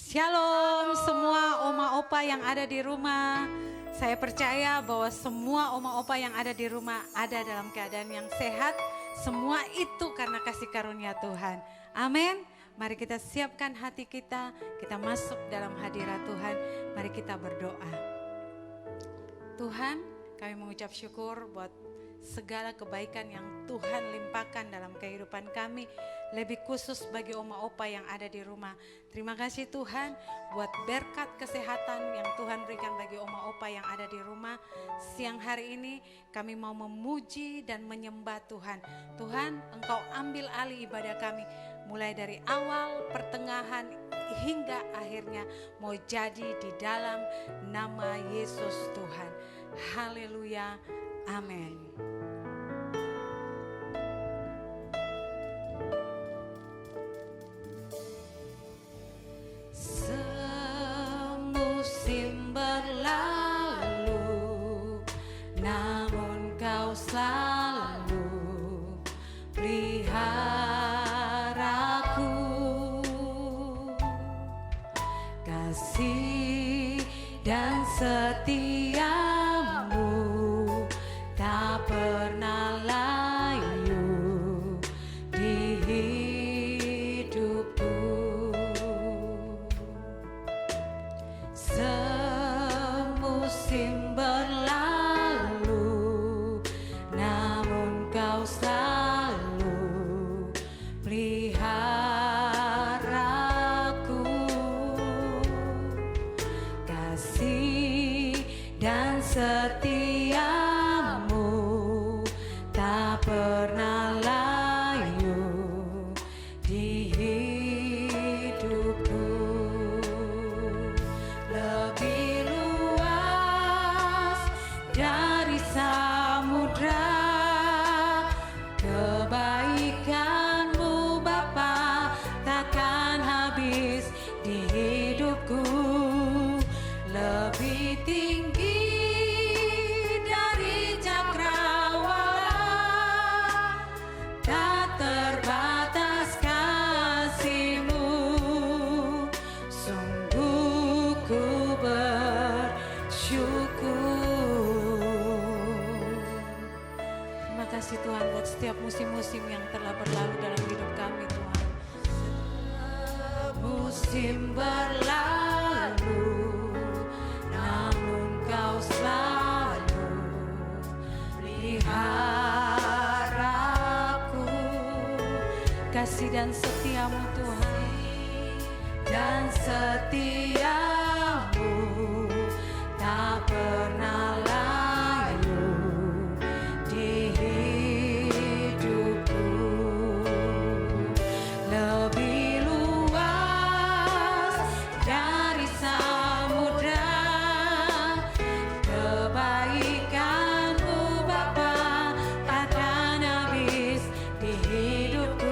Shalom semua oma opa yang ada di rumah. Saya percaya bahwa semua oma opa yang ada di rumah ada dalam keadaan yang sehat. Semua itu karena kasih karunia Tuhan. Amin. Mari kita siapkan hati kita masuk dalam hadirat Tuhan. Mari kita berdoa. Tuhan, kami mengucap syukur buat segala kebaikan yang Tuhan limpahkan dalam kehidupan kami. Lebih khusus bagi oma opa yang ada di rumah. Terima kasih Tuhan buat berkat kesehatan yang Tuhan berikan bagi oma opa yang ada di rumah. Siang hari ini kami mau memuji dan menyembah Tuhan. Tuhan, Engkau ambil alih ibadah kami. Mulai dari awal, pertengahan, hingga akhirnya mau jadi di dalam nama Yesus Tuhan. Haleluya. Amin. Semusim berlalu, namun Kau selalu peliharaku. Kasih dan setiamu tak pernah layu di hidupku. Semusim berlalu, namun Kau selalu peliharaku. Kasih dan setiamu tak pernah layu di hidupku. Lebih luas dari samudra kebaikan-Mu Bapa, takkan habis di hidupku. Lebih tinggi dari cakrawala, tak terbatas kasih-Mu. Sungguh ku bersyukur. Terima kasih Tuhan buat setiap musim-musim yang telah berlalu dalam hidup kami Tuhan. Musim berlalu, namun Kau selalu peliharaku. Kasih dan setia-Mu Tuhan, dan setia-Mu tak pernah layu di hidupku. Lebih luas dari samudra kebaikan-Mu Bapa, takkan habis di hidupku.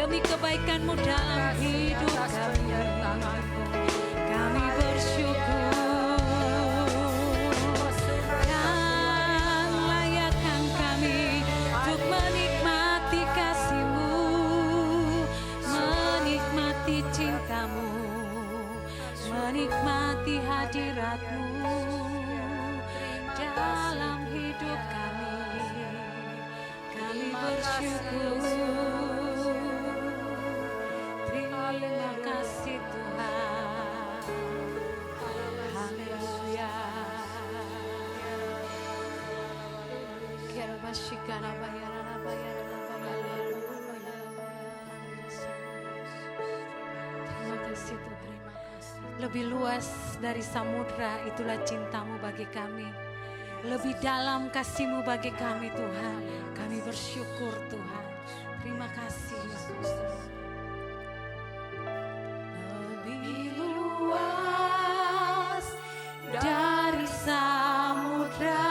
demi kebaikan-Mu dalam hidup kami. Kami bersyukur dan layakkan kami untuk menikmati kasih-Mu, menikmati cinta-Mu, menikmati hadirat-Mu dalam hidup kami. Kami bersyukur. Terima kasih Tuhan. Haleluya. Terima kasih Tuhan. Lebih luas dari samudra itulah cinta-Mu bagi kami. Lebih dalam kasih-Mu bagi kami Tuhan. Kami bersyukur Tuhan. Terima kasih Yesus. Lebih luas dari samudra,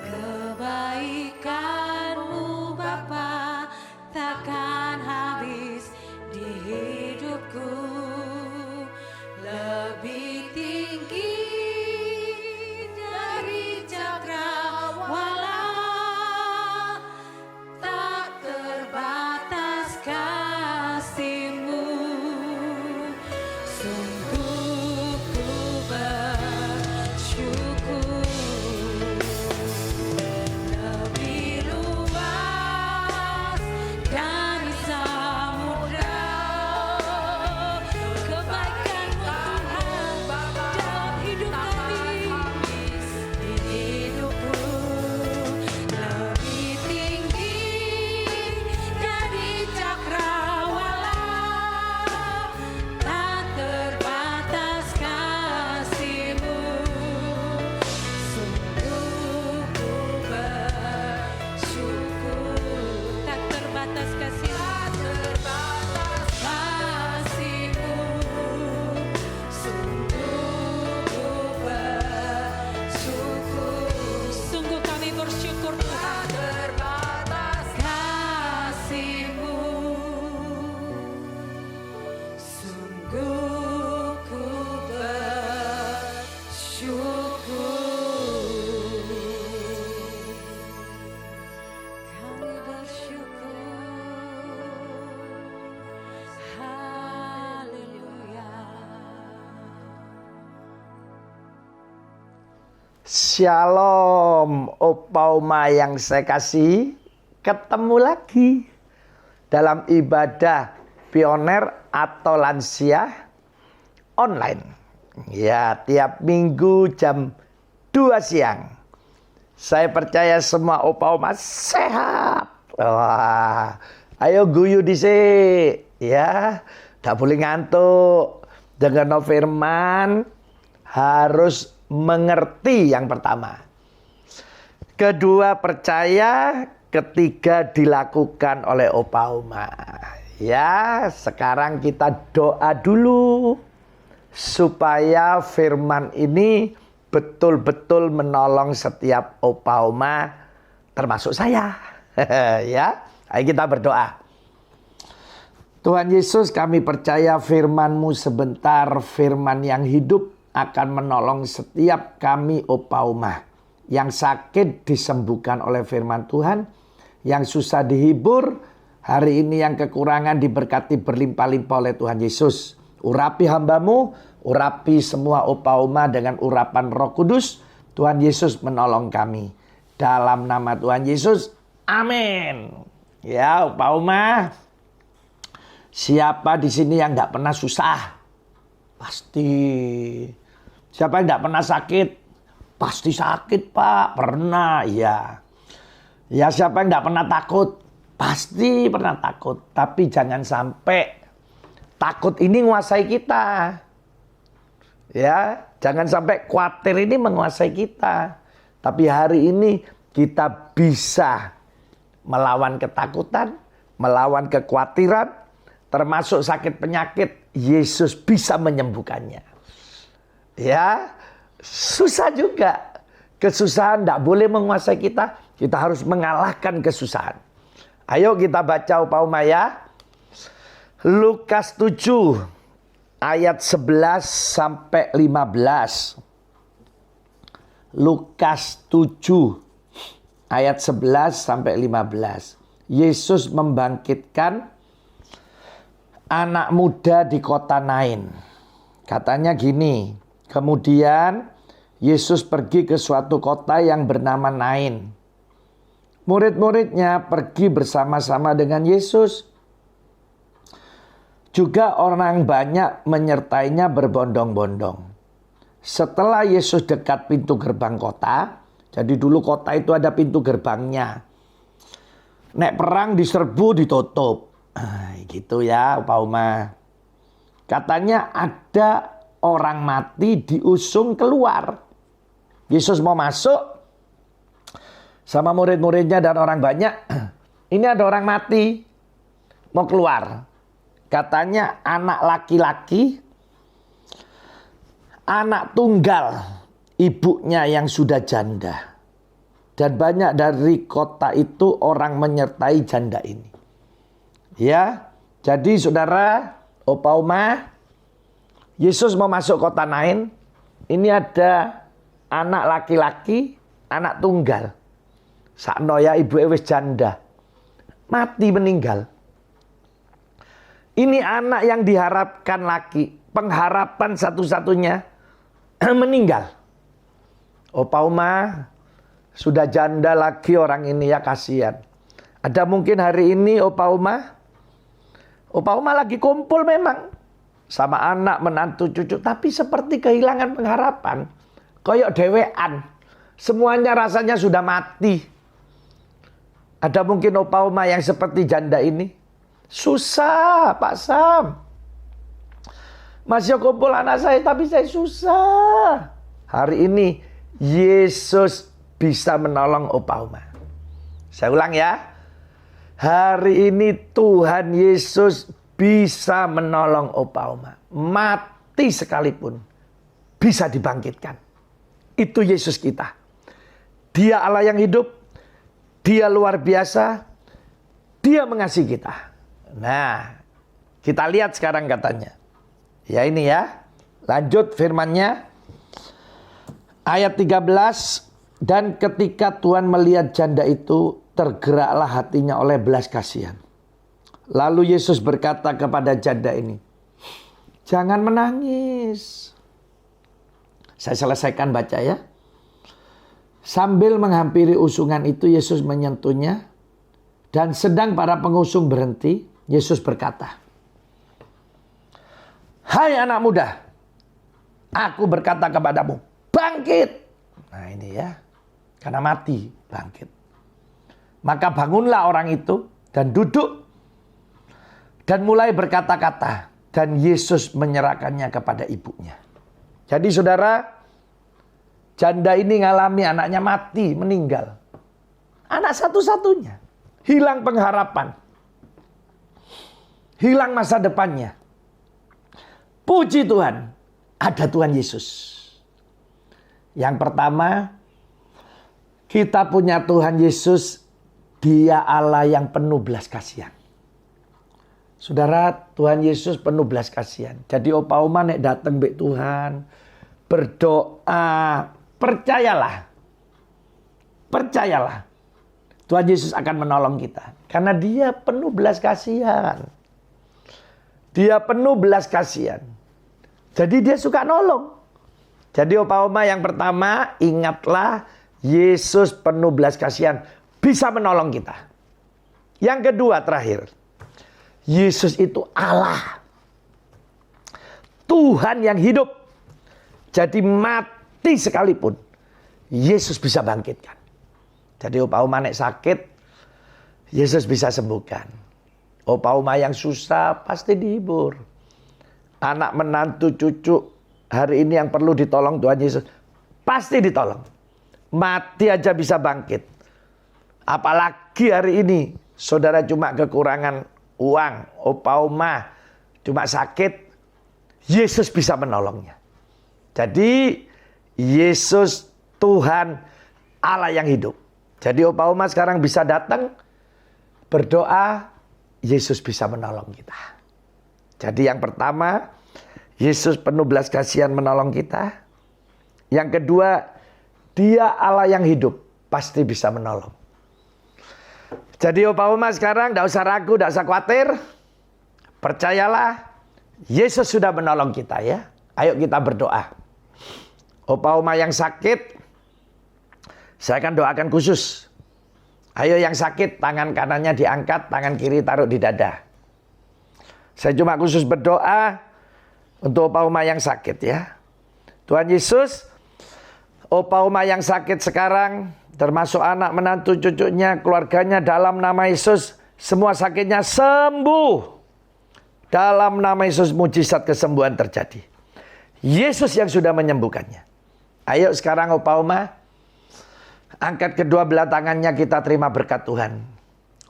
kebaikan-Mu Bapa takkan habis di hidupku. Lebih tinggi dari cakrawala, tak terbatas kasih-Mu. Sungguh ku bersyukur. Lebih luas dari samudra, kebaikan-Mu Tuhan dalam hidup kami, di hidupku. Lebih tinggi dari cakrawala, tak terbatas kasih-Mu. Sungguh ku bersyukur. Tak terbatas kasih-Mu, sungguh ku bersyukur. Sungguh kami bersyukur Tuhan. Kasih-Mu, sungguh ku bersyukur. Kami bersyukur. Haleluya. Shalom, Opa Oma yang saya kasih, ketemu lagi dalam ibadah pioner atau lansia online. Ya, tiap minggu jam 2 siang. Saya percaya semua Opa Oma sehat. Wah, ayo guyu dhisik ya. Gak boleh ngantuk. Dengan firman harus mengerti yang pertama. Kedua, percaya. Ketiga, dilakukan oleh Opa Oma. Ya, sekarang kita doa dulu supaya firman ini betul-betul menolong setiap Opa Oma, termasuk saya. Ya, ayo kita berdoa. Tuhan Yesus, kami percaya firman-Mu sebentar, firman yang hidup akan menolong setiap kami Opa Oma. Yang sakit disembuhkan oleh firman Tuhan, yang susah dihibur, hari ini yang kekurangan diberkati berlimpah-limpah oleh Tuhan Yesus. Urapi hamba-Mu, urapi semua Opa Oma dengan urapan Roh Kudus. Tuhan Yesus menolong kami. Dalam nama Tuhan Yesus, amin. Ya Opa Oma, siapa di sini yang tidak pernah susah? Pasti. Siapa yang tidak pernah sakit? Pasti sakit Pak, pernah ya. Ya siapa yang tidak pernah takut? Pasti pernah takut. Tapi jangan sampai takut ini menguasai kita. Ya, jangan sampai khawatir ini menguasai kita. Tapi hari ini kita bisa melawan ketakutan, melawan kekhawatiran, termasuk sakit penyakit. Yesus bisa menyembuhkannya. Ya, susah juga. Kesusahan tidak boleh menguasai kita. Kita harus mengalahkan kesusahan. Ayo kita baca Opa Uma ya. Lukas 7 ayat 11 sampai 15. Lukas 7 ayat 11 sampai 15. Yesus membangkitkan anak muda di kota Nain. Katanya gini, kemudian Yesus pergi ke suatu kota yang bernama Nain. Murid-muridnya pergi bersama-sama dengan Yesus. Juga orang banyak menyertainya berbondong-bondong. Setelah Yesus dekat pintu gerbang kota, jadi dulu kota itu ada pintu gerbangnya. Nek perang diserbu ditutup. Gitu ya Opa Uma. Katanya ada orang mati diusung keluar. Yesus mau masuk sama murid-muridnya dan orang banyak. Ini ada orang mati mau keluar. Katanya anak laki-laki, anak tunggal ibunya yang sudah janda. Dan banyak dari kota itu orang menyertai janda ini. Ya, jadi saudara Opa Uma, Yesus mau masuk kota Nain. Ini ada anak laki-laki, anak tunggal. Sakno ya ibu wis janda. Mati meninggal. Ini anak yang diharapkan laki. Pengharapan satu-satunya meninggal. Opa Uma, sudah janda lagi orang ini ya, kasihan. Ada mungkin hari ini Opa Uma lagi kumpul memang. Sama anak, menantu, cucu. Tapi seperti kehilangan pengharapan. Koyok dewean. Semuanya rasanya sudah mati. Ada mungkin Opa Uma yang seperti janda ini. Susah Pak Sam. Masih kumpul anak saya tapi saya susah. Hari ini Yesus bisa menolong Opa Uma. Saya ulang ya. Hari ini Tuhan Yesus bisa menolong Opa Uma. Mati sekalipun bisa dibangkitkan. Itu Yesus kita. Dia Allah yang hidup. Dia luar biasa. Dia mengasihi kita. Nah, kita lihat sekarang katanya. Ya ini ya. Lanjut firmannya. Ayat 13. Dan ketika Tuhan melihat janda itu, tergeraklah hatinya oleh belas kasihan. Lalu Yesus berkata kepada janda ini, jangan menangis. Saya selesaikan baca ya. Sambil menghampiri usungan itu, Yesus menyentuhnya. Dan sedang para pengusung berhenti, Yesus berkata, hai anak muda, aku berkata kepadamu, bangkit. Nah ini ya, karena mati, bangkit. Maka bangunlah orang itu dan duduk dan mulai berkata-kata. Dan Yesus menyerahkannya kepada ibunya. Jadi saudara, janda ini ngalami anaknya mati, meninggal. Anak satu-satunya. Hilang pengharapan. Hilang masa depannya. Puji Tuhan, ada Tuhan Yesus. Yang pertama, kita punya Tuhan Yesus. Dia Allah yang penuh belas kasihan. Saudara, Tuhan Yesus penuh belas kasihan. Jadi Opa Uma nek datang be Tuhan, berdoa, percayalah. Percayalah. Tuhan Yesus akan menolong kita. Karena dia penuh belas kasihan. Dia penuh belas kasihan. Jadi dia suka nolong. Jadi Opa Uma yang pertama, ingatlah Yesus penuh belas kasihan. Bisa menolong kita. Yang kedua terakhir. Yesus itu Allah. Tuhan yang hidup. Jadi mati sekalipun, Yesus bisa bangkitkan. Jadi Opa Uma nek sakit, Yesus bisa sembuhkan. Opa Uma yang susah pasti dihibur. Anak menantu cucu hari ini yang perlu ditolong Tuhan Yesus, pasti ditolong. Mati aja bisa bangkit. Apalagi hari ini saudara cuma kekurangan uang, Opa Uma cuma sakit, Yesus bisa menolongnya. Jadi Yesus Tuhan Allah yang hidup. Jadi Opa Uma sekarang bisa datang, berdoa, Yesus bisa menolong kita. Jadi yang pertama, Yesus penuh belas kasihan menolong kita. Yang kedua, Dia Allah yang hidup, pasti bisa menolong. Jadi Opa Oma sekarang tidak usah ragu, tidak usah khawatir. Percayalah, Yesus sudah menolong kita ya. Ayo kita berdoa. Opa Oma yang sakit, saya akan doakan khusus. Ayo yang sakit, tangan kanannya diangkat, tangan kiri taruh di dada. Saya cuma khusus berdoa untuk Opa Oma yang sakit ya. Tuhan Yesus, Opa Oma yang sakit sekarang, termasuk anak menantu cucunya, keluarganya, dalam nama Yesus, semua sakitnya sembuh. Dalam nama Yesus mujizat kesembuhan terjadi. Yesus yang sudah menyembuhkannya. Ayo sekarang Opa Oma, angkat kedua belah tangannya, kita terima berkat Tuhan.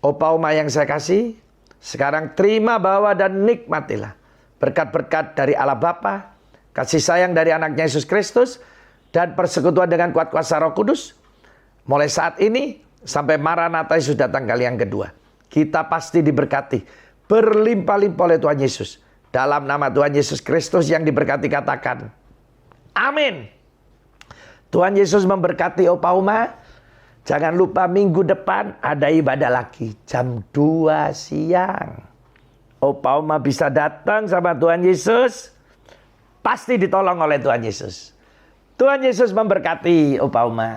Opa Oma yang saya kasih, sekarang terima, bawa dan nikmatilah berkat-berkat dari Allah Bapa, kasih sayang dari anaknya Yesus Kristus, dan persekutuan dengan kuat kuasa Roh Kudus. Mulai saat ini sampai Maranatha Yesus datang kali yang kedua, kita pasti diberkati berlimpah-limpah oleh Tuhan Yesus. Dalam nama Tuhan Yesus Kristus yang diberkati, katakan amin. Tuhan Yesus memberkati Opa Oma. Jangan lupa minggu depan ada ibadah lagi jam 2 siang. Opa Oma bisa datang sama Tuhan Yesus, pasti ditolong oleh Tuhan Yesus. Tuhan Yesus memberkati Opa Oma.